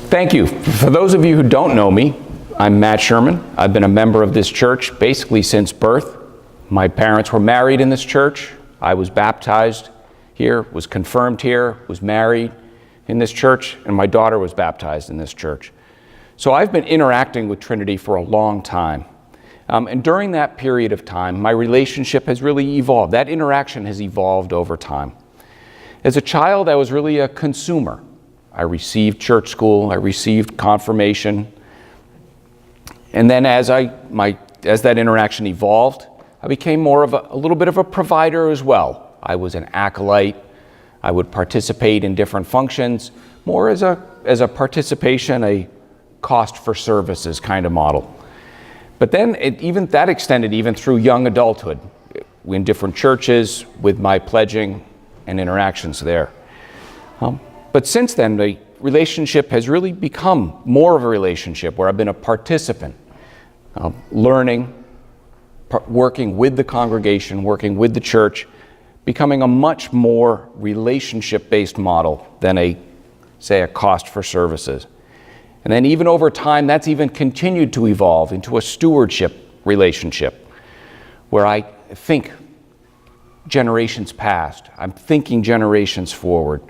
Thank you. For those of you who don't know me, I'm Matt Sherman. I've been a member of this church basically since birth. My parents were married in this church. I was baptized here, was confirmed here, was married in this church, and my daughter was baptized in this church. So I've been interacting with Trinity for a long time. And during that period of time, my relationship has really evolved. That interaction has evolved over time. As a child, I was really a consumer. I received church school, I received confirmation. And then as that interaction evolved, I became more of a little bit of a provider as well. I was an acolyte. I would participate in different functions, more as a participation, a cost for services kind of model. But then that extended even through young adulthood, in different churches, with my pledging and interactions there. But since then, the relationship has really become more of a relationship where I've been a participant, learning, working with the congregation, working with the church, becoming a much more relationship-based model than a cost for services. And then even over time, that's even continued to evolve into a stewardship relationship, where I think generations past, I'm thinking generations forward.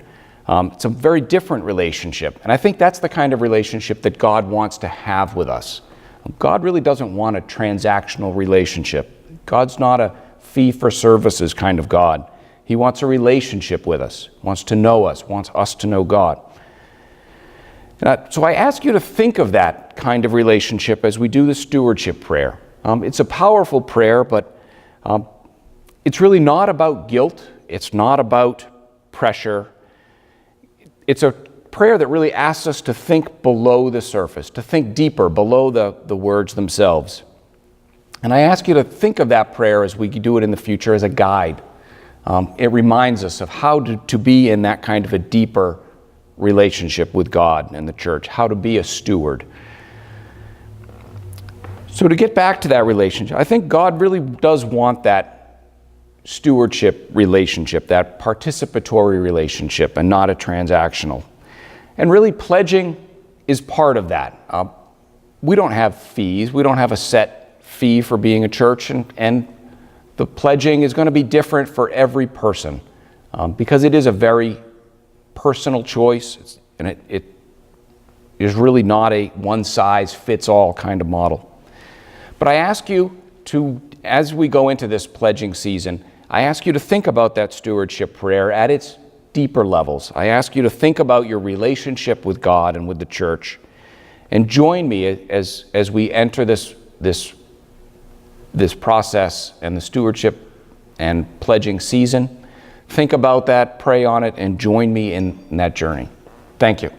It's a very different relationship. And I think that's the kind of relationship that God wants to have with us. God really doesn't want a transactional relationship. God's not a fee-for-services kind of God. He wants a relationship with us, wants to know us, wants us to know God. So I ask you to think of that kind of relationship as we do the stewardship prayer. It's a powerful prayer, but it's really not about guilt. It's not about pressure. It's a prayer that really asks us to think below the surface, to think deeper, below the words themselves. And I ask you to think of that prayer as we do it in the future as a guide. It reminds us of how to be in that kind of a deeper relationship with God and the church, how to be a steward. So to get back to that relationship, I think God really does want that stewardship relationship, that participatory relationship, and not a transactional. And really, pledging is part of that. We don't have fees. We don't have a set fee for being a church, and the pledging is going to be different for every person because it is a very personal choice, and it is really not a one-size-fits-all kind of model. But I ask you to, as we go into this pledging season, I ask you to think about that stewardship prayer at its deeper levels. I ask you to think about your relationship with God and with the church, and join me as we enter this process and the stewardship and pledging season. Think about that, pray on it, and join me in that journey. Thank you.